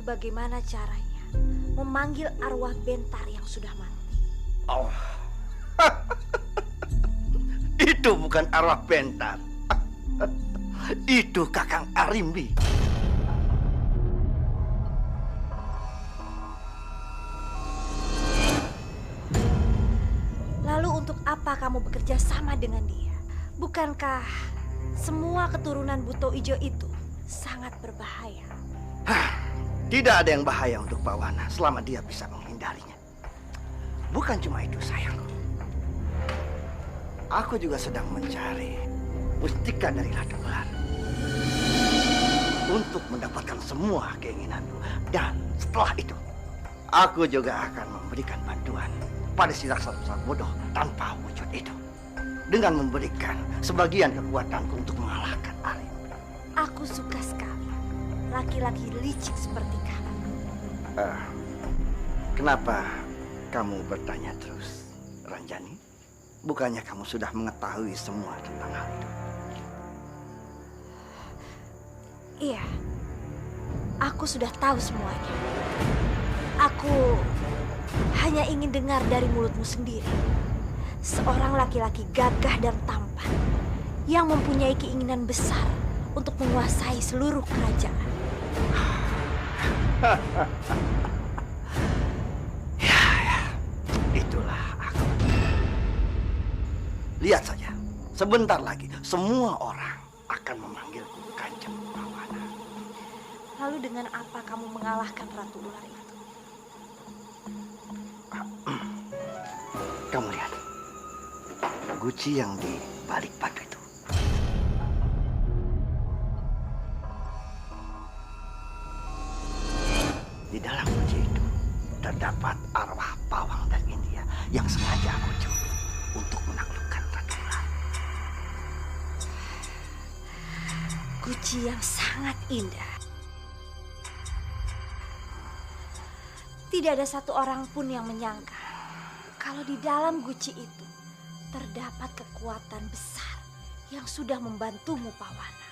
bagaimana caranya memanggil arwah Bentar yang sudah mati. Oh, itu bukan arwah Bentar. Itu Kakang Arimbi. Lalu untuk apa kamu bekerja sama dengan dia? Bukankah semua keturunan Buto Ijo itu sangat berbahaya? Tidak ada yang bahaya untuk Pak Wana selama dia bisa menghindarinya. Bukan cuma itu sayangku. Aku juga sedang mencari mustika dari Ratu Ular untuk mendapatkan semua keinginanku. Dan setelah itu, aku juga akan memberikan bantuan pada si raksasa bodoh tanpa wujud itu, dengan memberikan sebagian kekuatanku untuk mengalahkan Arim. Aku suka sekali laki-laki licik seperti kamu. Kenapa kamu bertanya terus, Ranjani? Bukannya kamu sudah mengetahui semua tentang hal itu? Iya, aku sudah tahu semuanya. Aku hanya ingin dengar dari mulutmu sendiri. Seorang laki-laki gagah dan tampan yang mempunyai keinginan besar untuk menguasai seluruh kerajaan. Ya, itulah aku. Lihat saja, sebentar lagi semua orang akan memanggilku Kanjeng Pawana. Lalu dengan apa kamu mengalahkan Ratu Ular itu? Kamu lihat, guci yang di balik batu itu. Di dalam guci itu terdapat arwah pawang dari India yang sengaja aku curi untuk menaklukkan Ratu Ular. Guci yang sangat indah. Tidak ada satu orang pun yang menyangka kalau di dalam guci itu terdapat kekuatan besar yang sudah membantumu, Pawana.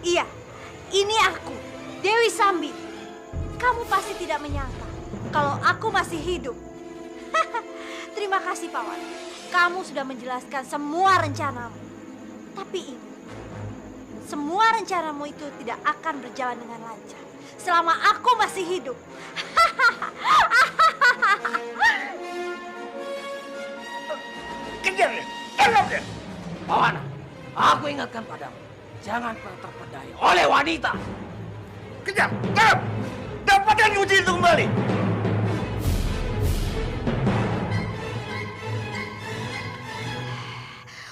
Iya, ini aku, Dewi Sambi. Kamu pasti tidak menyangka kalau aku masih hidup. Terima kasih, Pawan. Kamu sudah menjelaskan semua rencanamu. Tapi ingat, semua rencanamu itu tidak akan berjalan dengan lancar selama aku masih hidup. Kejar dia! Tangkap dia! Pawana, aku ingatkan padamu, jangan pernah terpedaya oleh wanita. Kejar! Tangkap! Dapatkan guci itu kembali!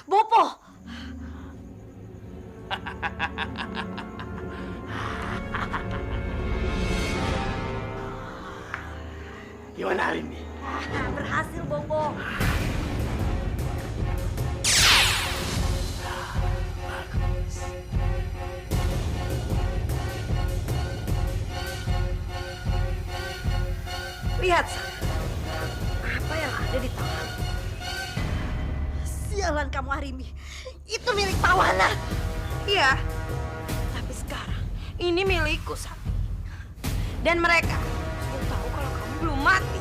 Bopo! Gimana hari ini? Berhasil, Bopo. Bagus. Lihat sana, apa yang ada di tangan. Sialan kamu, Arimbi. Itu milik Pawana. Iya, tapi sekarang ini milikku, Sakti. Dan mereka belum tahu kalau kamu belum mati.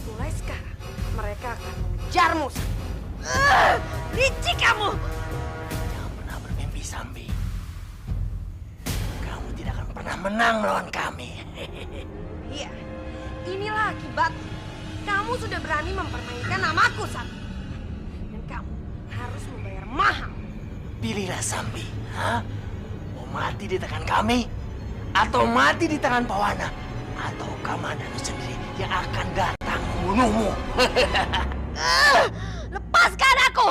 Mulai sekarang mereka akan mengejarmu, Sakti. Licik kamu! Jangan pernah bermimpi, Sambi. Kamu tidak akan pernah menang melawan kami. Iya, inilah akibat kamu sudah berani mempermainkan namaku, Sakti. Dan kamu harus membayar mahal. Pilihlah, Sambi. Hah? Mau mati di tangan kami? Atau mati di tangan Pawana? Atau Kamandanu sendiri yang akan datang membunuhmu? Lepas lepaskan aku!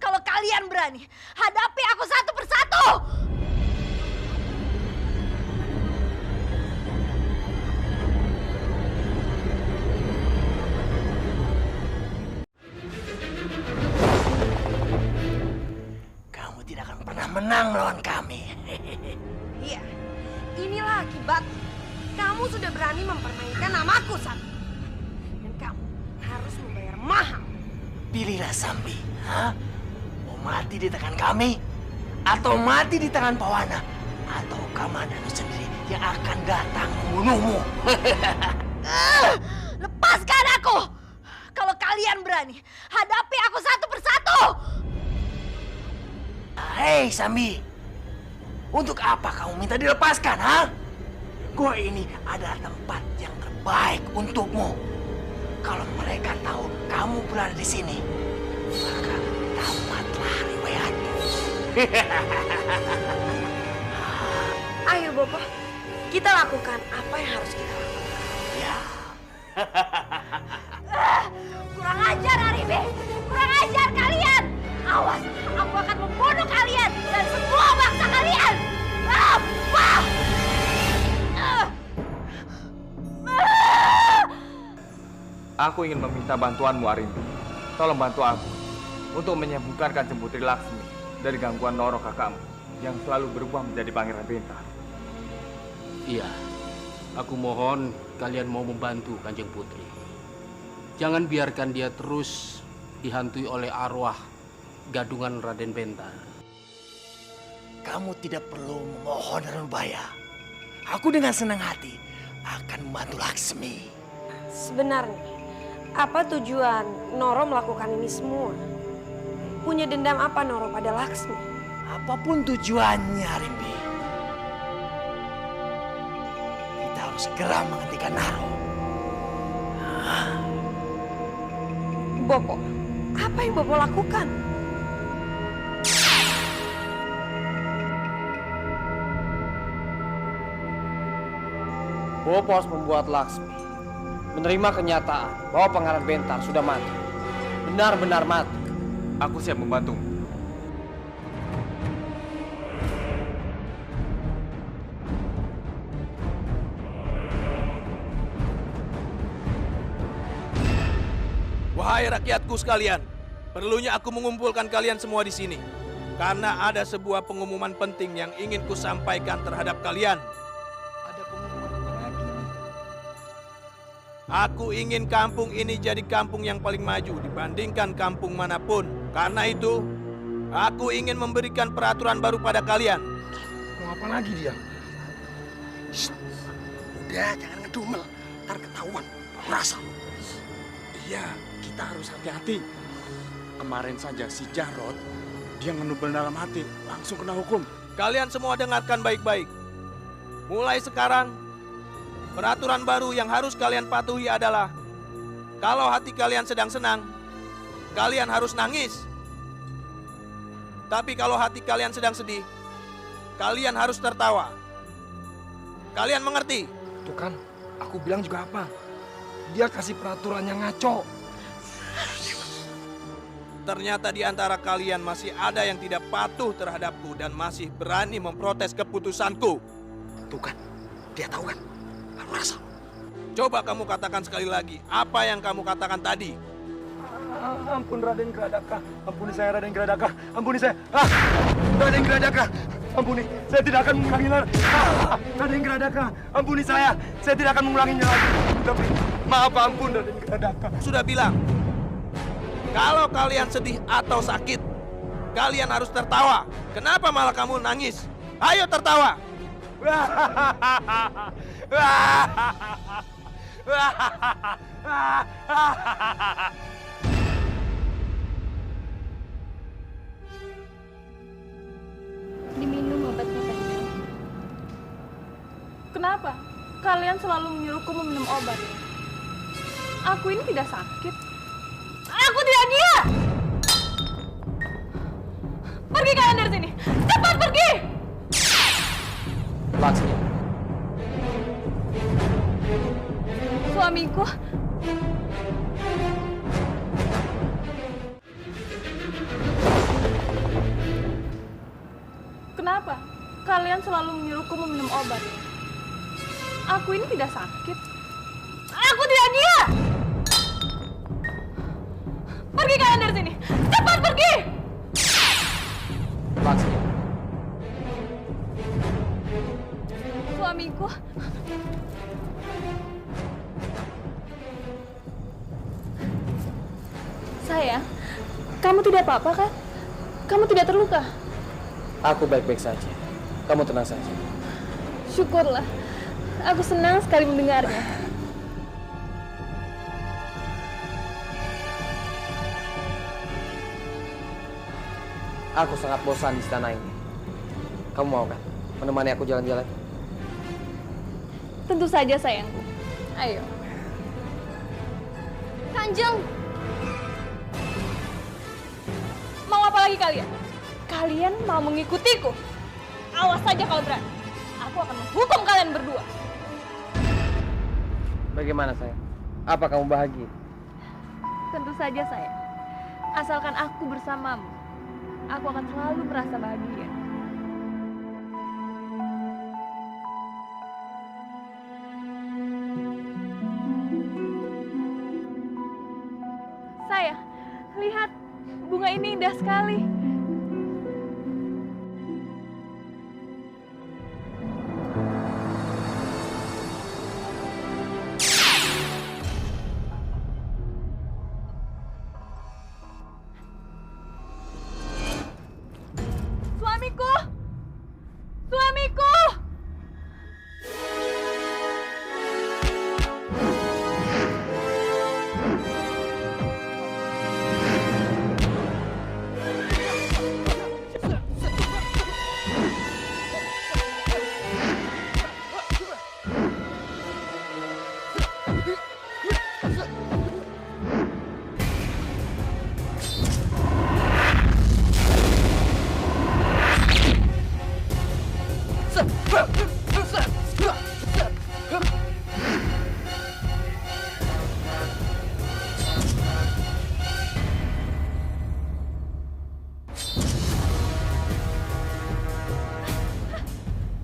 Kalau kalian berani, hadapi aku satu persatu! Kamu tidak akan pernah menang melawan kami. Iya, inilah akibat. Kamu sudah berani mempermainkan namaku, Sambi. Dan kamu harus membayar mahal. Pilihlah Sambi. Hah? Mau mati di tangan kami? Atau mati di tangan Pawana? Atau Kamandanu sendiri yang akan datang membunuhmu? Lepaskan aku! Kalau kalian berani, hadapi aku satu persatu! Hei Sambi, untuk apa kamu minta dilepaskan, ha? Gua ini adalah tempat yang terbaik untukmu. Kalau mereka tahu kamu berada di sini, maka tamatlah riwayatmu. Ayo, Bopo. Kita lakukan apa yang harus kita lakukan. Ya, Kurang ajar, Aribe! Kurang ajar kalian! Awas, aku akan membunuh kalian dan semua bangsa kalian! Apa? Aku ingin meminta bantuanmu, Arimbi. Tolong bantu aku untuk menyembuhkan Kanjeng Putri Laksmi dari gangguan Noro kakakmu yang selalu berubah menjadi Pangeran Bentar. Iya, aku mohon kalian mau membantu Kanjeng Putri. Jangan biarkan dia terus dihantui oleh arwah gadungan Raden Bentar. kamu tidak perlu memohon dan membayar. Aku dengan senang hati akan membantu Laksmi. Sebenarnya, apa tujuan Noro melakukan ini semua? Punya dendam apa Noro pada Laksmi? Apapun tujuannya, Rimbi, kita harus segera menghentikan Naro. Bopo, apa yang Bopo lakukan? Bopo harus membuat Laksmi menerima kenyataan bahwa Pangeran Bentar sudah mati. Benar-benar mati. Aku siap membantumu. Wahai rakyatku sekalian, perlunya aku mengumpulkan kalian semua di sini. Karena ada sebuah pengumuman penting yang ingin kusampaikan terhadap kalian. Ada pengumuman apa lagi? Aku ingin kampung ini jadi kampung yang paling maju dibandingkan kampung manapun. Karena itu, aku ingin memberikan peraturan baru pada kalian. Mau apa lagi dia? Shh. Udah, jangan ngedumel. Ntar ketahuan. Rasa. Iya, kita harus hati-hati. Kemarin saja si Jarod, dia ngenubel dalam hati, langsung kena hukum. Kalian semua dengarkan baik-baik. Mulai sekarang, peraturan baru yang harus kalian patuhi adalah kalau hati kalian sedang senang, kalian harus nangis. Tapi kalau hati kalian sedang sedih, kalian harus tertawa. Kalian mengerti? Tuh kan, aku bilang juga apa? Dia kasih peraturan yang ngaco. Ternyata di antara kalian masih ada yang tidak patuh terhadapku dan masih berani memprotes keputusanku. Tuh kan, dia tahu kan? Baru rasa. Coba kamu katakan sekali lagi apa yang kamu katakan tadi. Ampun Raden Gradaka, ampuni saya Raden Gradaka, ampuni saya. Raden Gradaka, ampuni, saya tidak akan mengulanginya. Raden Gradaka, ampuni saya tidak akan mengulanginya lagi. Tapi maaf, ampun Raden Gradaka. Sudah bilang, kalau kalian sedih atau sakit, kalian harus tertawa. Kenapa malah kamu nangis? Ayo tertawa. Diminum obatnya tadi. Kenapa? Kalian selalu menyuruhku meminum obat. Aku ini tidak sakit. Aku tidak gila. Pergi kalian dari sini. Cepat pergi. Laksmi, Suamiku. kalian selalu menyuruhku meminum obat. Aku ini tidak sakit. Aku tidak gila! Pergi kalian dari sini! Cepat pergi! Laksmi. Suamiku. Sayang, kamu tidak apa-apa kan? Kamu tidak terluka? Aku baik-baik saja. Kamu tenang saja. Syukurlah. Aku senang sekali mendengarnya. Aku sangat bosan di istana ini. Kamu mau kan menemani aku jalan-jalan? Tentu saja sayangku. Ayo. Kanjeng. Mau apa lagi kalian? Kalian mau mengikutiku? Awas saja kalau berani. Aku akan menghukum kalian berdua. Bagaimana sayang? Apa kamu bahagia? Tentu saja sayang. Asalkan aku bersamamu, aku akan selalu merasa bahagia. Sayang, lihat bunga ini indah sekali. Suamiku! Suamiku!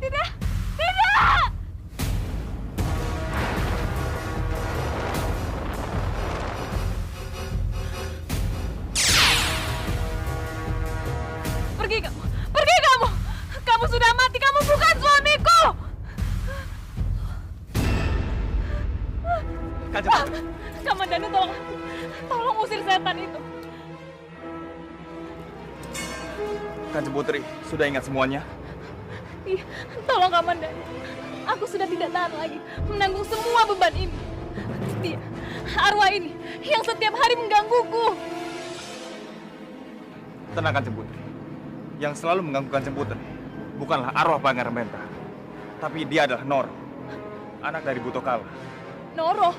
Tidak! Tidak! Pergi kamu! Pergi kamu! Kamu sudah mati, kamu bukan suamiku! Kanjeng. Kamandanu, tolong aku. Tolong usir setan itu. Kanjeng Putri, sudah ingat semuanya? Iya, tolong Kamandanu. Aku sudah tidak tahan lagi menanggung semua beban ini. Dia, arwah ini yang setiap hari menggangguku. Tenang Kanjeng Putri. Yang selalu mengganggu Kanjeng Putri bukanlah arwah Pangeran Menta, tapi dia adalah Noro, anak dari Butokala. Noro.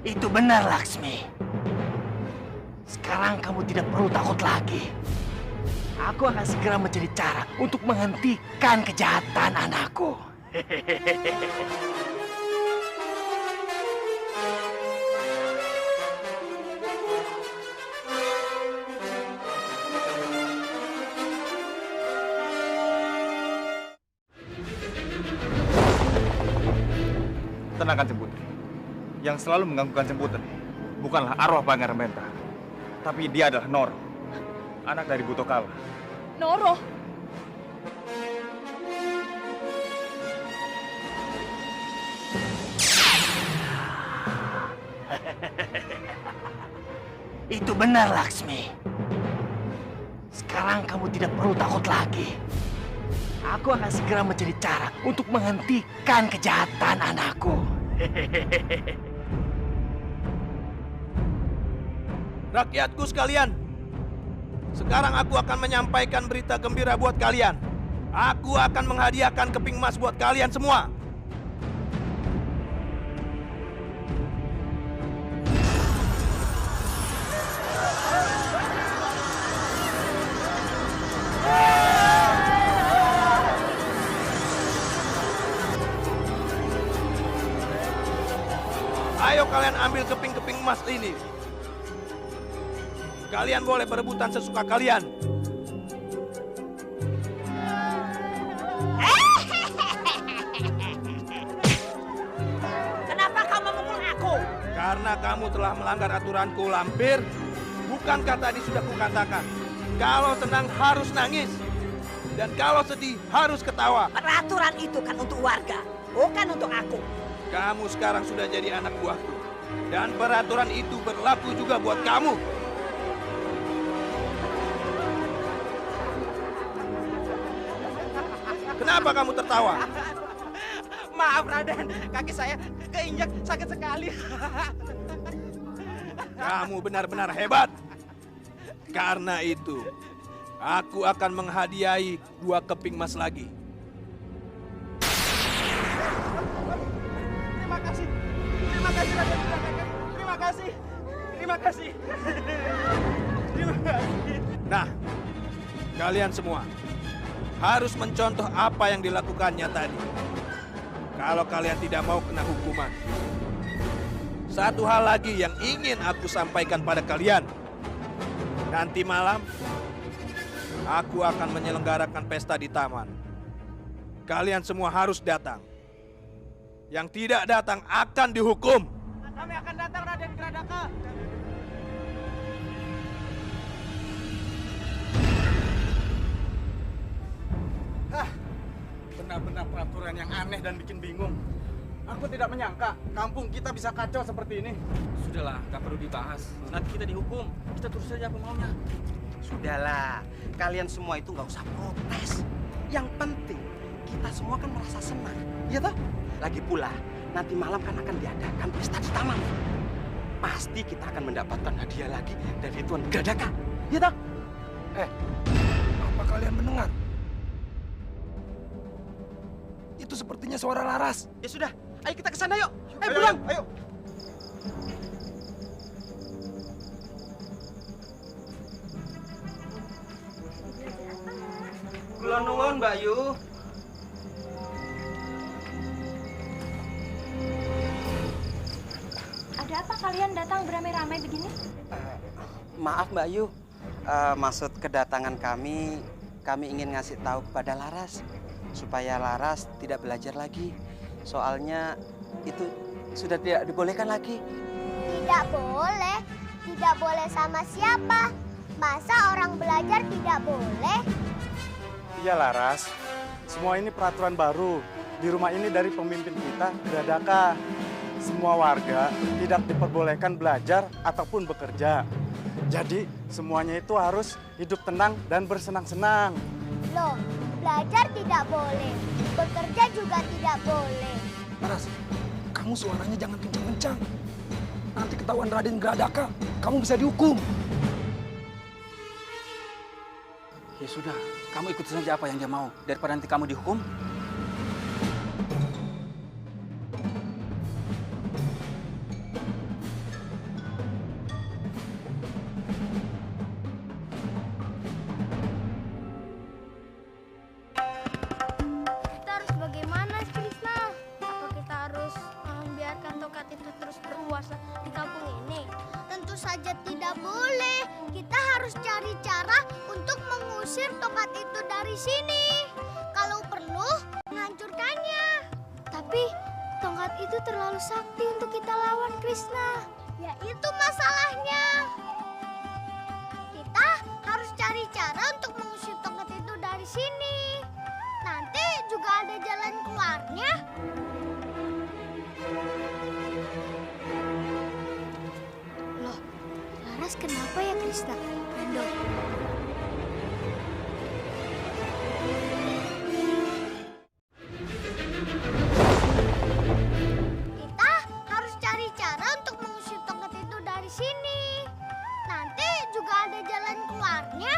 Itu benar, Laksmi. Sekarang kamu tidak perlu takut lagi. Aku akan segera mencari cara untuk menghentikan kejahatan anakku. Tenang Kanjeng Putri. Yang selalu mengganggu Kanjeng Putri bukanlah arwah Pangeran Menta, tapi dia adalah Noro, anak dari Butokala. Noro. Itu benar, Laksmi. Sekarang kamu tidak perlu takut lagi. Aku akan segera mencari cara untuk menghentikan kejahatan anakku. Rakyatku sekalian, sekarang aku akan menyampaikan berita gembira buat kalian. Aku akan menghadiahkan keping emas buat kalian semua. Ayo kalian ambil keping-keping emas ini. Kalian boleh berebutan sesuka kalian. Kenapa kamu memukul aku? Karena kamu telah melanggar aturanku, lampir. Bukankah tadi sudah kukatakan, kalau senang harus nangis, dan kalau sedih harus ketawa. Peraturan itu kan untuk warga, bukan untuk aku. Kamu sekarang sudah jadi anak buahku, dan peraturan itu berlaku juga buat kamu. Kenapa kamu tertawa? Maaf Raden, kaki saya keinjak sakit sekali. Kamu benar-benar hebat. Karena itu, aku akan menghadiahi 2 keping emas lagi. Terima kasih Raden. Terima kasih. Terima kasih. Terima kasih. Nah, kalian semua harus mencontoh apa yang dilakukannya tadi. Kalau kalian tidak mau kena hukuman. Satu hal lagi yang ingin aku sampaikan pada kalian. Nanti malam, aku akan menyelenggarakan pesta di taman. Kalian semua harus datang. Yang tidak datang akan dihukum. Kami akan datang Raden Gradaka. Benar-benar peraturan yang aneh dan bikin bingung. Aku tidak menyangka kampung kita bisa kacau seperti ini. Sudahlah, nggak perlu dibahas. Nanti kita dihukum. Kita terus saja apa maunya. Sudahlah, kalian semua itu nggak usah protes. Yang penting kita semua kan merasa senang, ya toh? Lagi pula nanti malam kan akan diadakan pesta di taman. Pasti kita akan mendapatkan hadiah lagi dari Tuan Gradaka, ya toh? Apa kalian mendengar? Itu sepertinya suara Laras. Ya sudah, ayo kita ke sana yuk. Ayo pulang. Ayo. Kula nuwun, Mbak Yu. Ada apa kalian datang beramai-ramai begini? Maaf Mbak Yu, maksud kedatangan kami ingin ngasih tahu kepada Laras supaya Laras tidak belajar lagi. Soalnya itu sudah tidak dibolehkan lagi. Tidak boleh? Tidak boleh sama siapa? Masa orang belajar tidak boleh? Iya Laras, semua ini peraturan baru. Di rumah ini dari pemimpin kita, Gradaka. Semua warga tidak diperbolehkan belajar ataupun bekerja. Jadi semuanya itu harus hidup tenang dan bersenang-senang. Loh, belajar tidak boleh, bekerja juga tidak boleh. Laras, kamu suaranya jangan kencang-kencang. Nanti ketahuan Raden Gradaka, kamu bisa dihukum. Ya sudah, kamu ikut saja apa yang dia mau daripada nanti kamu dihukum. Kita harus bagaimana, Krishna? Apa kita harus membiarkan tongkat itu terus berkuasa di kampung ini? Tentu saja tidak boleh. Kita harus cari cara untuk mengusir tongkat itu dari sini. Kalau perlu, menghancurkannya. Tapi tongkat itu terlalu sakti untuk kita lawan, Krishna. Ya itu masalahnya. Kita harus cari cara untuk mengusir tongkat itu dari sini. Nanti juga ada jalan keluarnya. Loh, Laras kenapa ya Krishna? Brando. Kita harus cari cara untuk mengusir tongkat itu dari sini. Nanti juga ada jalan keluarnya.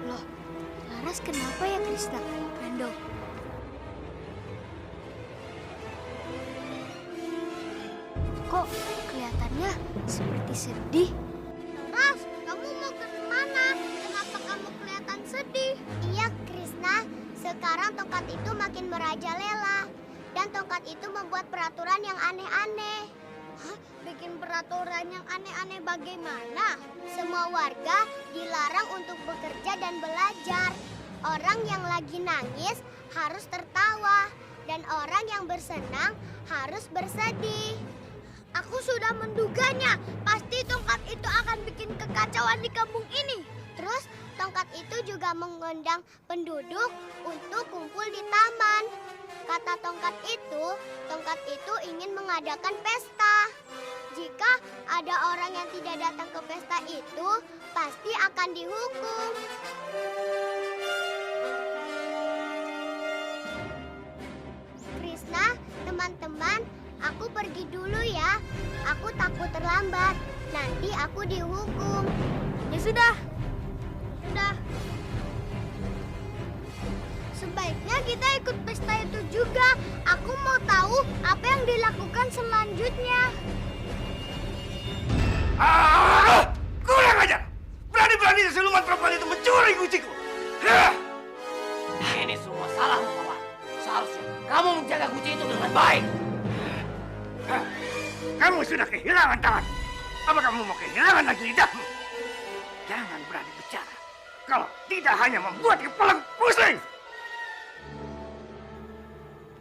Loh, Laras kenapa ya Krishna? Brando. Kok kelihatannya seperti sedih? Laras, kamu mau kemana? Kenapa kamu kelihatan sedih? Iya, Krishna. Sekarang tongkat itu makin merajalela. Dan tongkat itu membuat peraturan yang aneh-aneh. Hah? Bikin peraturan yang aneh-aneh bagaimana? Semua warga dilarang untuk bekerja dan belajar. Orang yang lagi nangis harus tertawa. Dan orang yang bersenang harus bersedih. Aku sudah menduganya. Pasti tongkat itu akan bikin kekacauan di kampung ini. Terus tongkat itu juga mengundang penduduk untuk kumpul di taman. Kata tongkat itu ingin mengadakan pesta. Jika ada orang yang tidak datang ke pesta itu, pasti akan dihukum. Krishna, teman-teman, aku pergi dulu ya. Aku takut terlambat. Nanti aku dihukum. Ya sudah. Sebaiknya kita ikut pesta itu juga. Aku mau tahu apa yang dilakukan selanjutnya. Kurang ajar! Berani-beraninya siluman perempuan itu mencuri kuciku. Ini semua salahmu, Pawan. Seharusnya kamu menjaga kunci itu dengan baik. Kamu sudah kehilangan tangan. Apa kamu mau kehilangan lagi lidahmu? Jangan berani bicara. Kalau tidak hanya membuat kepala pusing.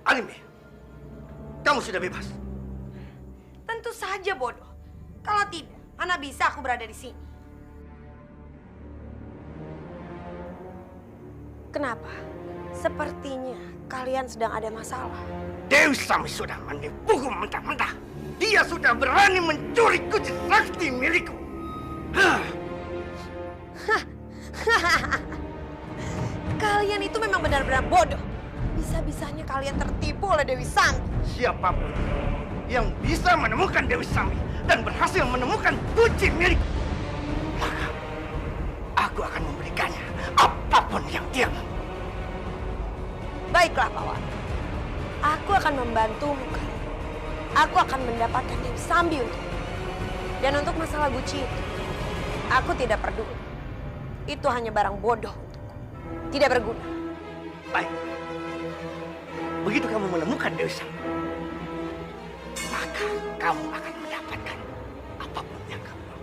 Alimi, kamu sudah bebas. Tentu saja bodoh. Kalau tidak, mana bisa aku berada di sini? Kenapa? Sepertinya kalian sedang ada masalah. Dewi Sami sudah menipuku mentah-mentah. Dia sudah berani mencuri kunci sakti milikku. Kalian itu memang benar-benar bodoh. Bisa-bisanya kalian tertipu oleh Dewi Sami. Siapapun yang bisa menemukan Dewi Sami dan berhasil menemukan kunci milikku, maka aku akan memberikannya apapun yang dia mau. Baiklah, Pawan. Aku akan membantumu, kan? Aku akan mendapatkan Dewi Sambi untukmu. Dan untuk masalah guci itu, aku tidak peduli. Itu hanya barang bodoh untukku. Tidak berguna. Baik. Begitu kamu menemukan Dewi Sambi, maka kamu akan mendapatkan apapun yang kamu mau.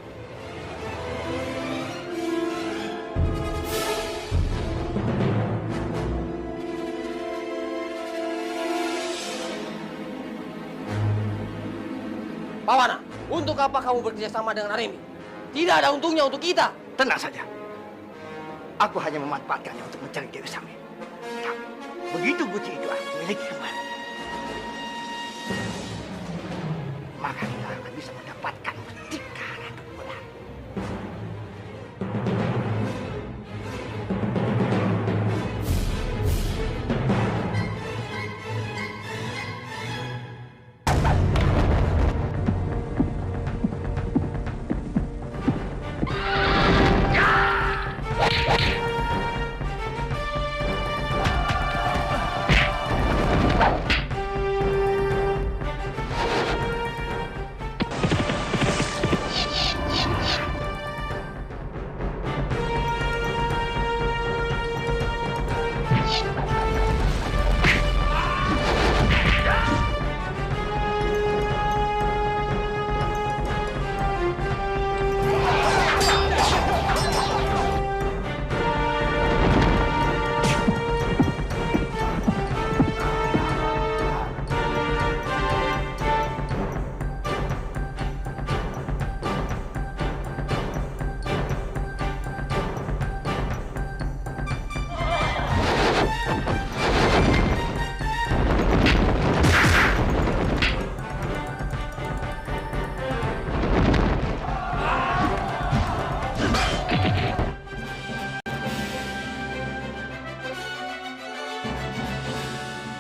Pawana, untuk apa kamu bekerja sama dengan Arimi? Tidak ada untungnya untuk kita. Tenang saja. Aku hanya memanfaatkannya untuk mencari Dewi Sambi. Tapi begitu guci itu aku miliki kembali, maka kita akan bisa mendapatkan mustika Ratu Bulan.